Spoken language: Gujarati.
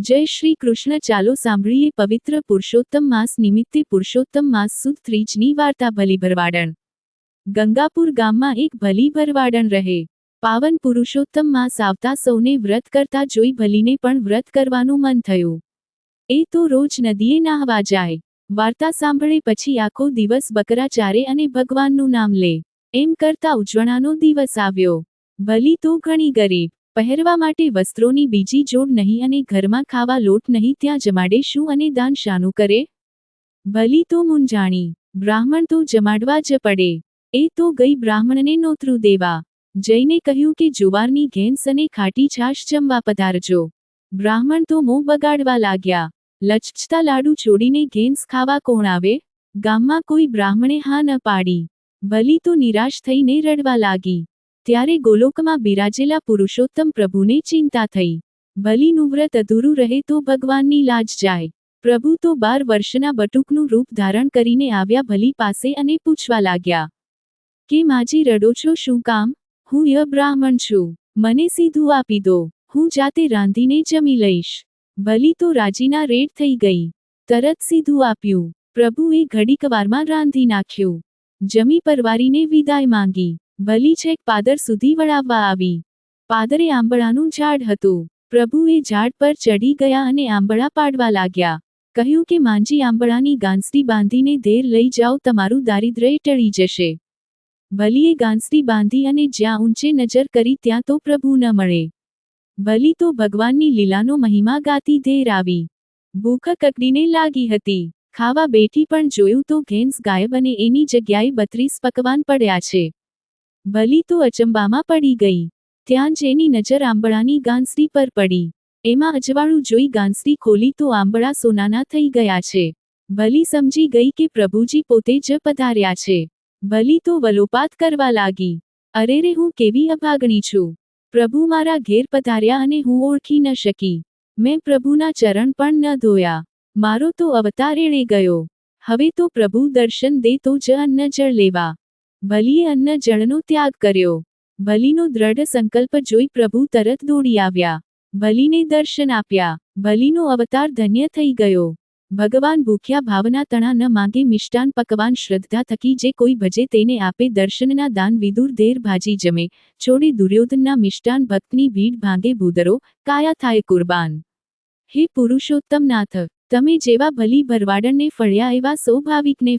જય શ્રી કૃષ્ણ. ચાલો સાંભળીએ પવિત્ર પુરુષોત્તમ માસ નિમિત્તે પુરુષોત્તમ માસ સુદ ત્રીજની વાર્તા. ભલી ભરવાડણ. ગંગાપુર ગામમાં એક ભલી ભરવાડણ રહે. પાવન પુરુષોત્તમ માસ આવતા સૌને વ્રત કરતા જોઈ ભલીને પણ વ્રત કરવાનું મન થયું. એ તો રોજ નદીએ નાહવા જાય. વાર્તા સાંભળે પછી આખો દિવસ બકરા ચારે અને ભગવાનનું નામ લે. એમ કરતા ઉજવણાનો દિવસ આવ્યો. ભલી તો ઘણી ગરીબ. પહેરવા માટે વસ્ત્રોની બીજી જોડ નહીં અને ઘરમાં ખાવા લોટ નહીં. ત્યાં જમાડે શું અને દાન શાનું કરે? ભલી તો મૂંઝાણી. બ્રાહ્મણ તો જમાડવા જ પડે. એ તો ગઈ બ્રાહ્મણને નોતરું દેવા. જઈને કહ્યું કે જુવારની ઘેંસ અને ખાટી છાશ જમવા પધારજો. બ્રાહ્મણ તો મોં બગાડવા લાગ્યા. લચચતા લાડુ છોડીને ઘેંસ ખાવા કોણ આવે? ગામમાં કોઈ બ્રાહ્મણે હા ન પાડી. ભલી તો નિરાશ થઈને રડવા લાગી. ત્યારે ગોલોકમાં બિરાજેલા પુરુષોત્તમ પ્રભુને ચિંતા થઈ. ભલીનું વ્રત અધૂરું રહે તો ભગવાનની લાજ જાય. પ્રભુ તો 12 વર્ષના બટુકનું રૂપ ધારણ કરીને આવ્યા ભલી પાસે અને પૂછવા લાગ્યા કે માજી રડો છો શું કામ? હું બ્રાહ્મણ છું. મને સીધું આપી દો. હું જાતે રાંધીને જમી લઈશ. ભલી તો રાજીના રેડ થઈ ગઈ. તરત સીધું આપ્યું. પ્રભુએ ઘડીકવારમાં રાંધી નાખ્યું. જમી પરવારીને વિદાય માંગી. ભલી છેક પાદર સુધી વળાવવા આવી. પાદરે આંબળાનું ઝાડ હતું. પ્રભુએ ઝાડ પર ચડી ગયા અને આંબળા પાડવા લાગ્યા. કહ્યું કે માંજી આંબળાની ગાંસડી બાંધીને ધેર લઈ જાઓ, તમારું દારિદ્ર્ય ટળી જશે. ભલીએ ગાંસડી બાંધી અને જ્યાં ઊંચે નજર કરી ત્યાં તો પ્રભુ ન મળે. ભલી તો ભગવાનની લીલાનો મહિમા ગાતી ધેર આવી. ભૂખ કકડીને લાગી હતી. ખાવા બેઠી પણ જોયું તો ઘેંસ ગાયબ અને એની જગ્યાએ 32 પકવાન પડ્યા છે. ભલી તો અચંબામાં પડી ગઈ. ત્યાં જ એની નજર આંબળાની ગાંસડી પર પડી. એમાં અજવાળું જોઈ ગાંસડી ખોલી તો આંબળા સોનાના થઈ ગયા છે. ભલી સમજી ગઈ કે પ્રભુજી પોતે જ પધાર્યા છે. ભલી તો વલોપાત કરવા લાગી. અરેરે, હું કેવી અભાગણી છું. પ્રભુ મારા ઘેર પધાર્યા અને હું ઓળખી ન શકી. મેં પ્રભુના ચરણ પણ ન ધોયા. મારો તો અવતાર એળે ગયો. હવે તો પ્રભુ દર્શન દે તો જ અન્ન જળ લેવા. ભલીએ અન્ન જળનો ત્યાગ કર્યો. ભલીનો દ્રઢ સંકલ્પ જોઈ પ્રભુ તરત દોડી આવ્યા. ભલીને દર્શન આપ્યા. ભલીનો અવતાર ધન્ય થઈ ગયો. ભગવાન ભૂખ્યા ભાવના તણા ન માંગે. મિષ્ટાન પકવાન શ્રદ્ધા થકી જે કોઈ ભજે તેને આપે. દર્શનના દાન વિદુર ધેર ભાજી જમે. છોડે દુર્યોધનના મિષ્ટાન. ભક્તની ભીડ ભાંગે ભૂદરો. કાયા થાય કુરબાન. હે પુરુષોત્તમ નાથ, તમે જેવા ભલી ભરવાડણને ફળ્યા એવા સૌ ભાવિકને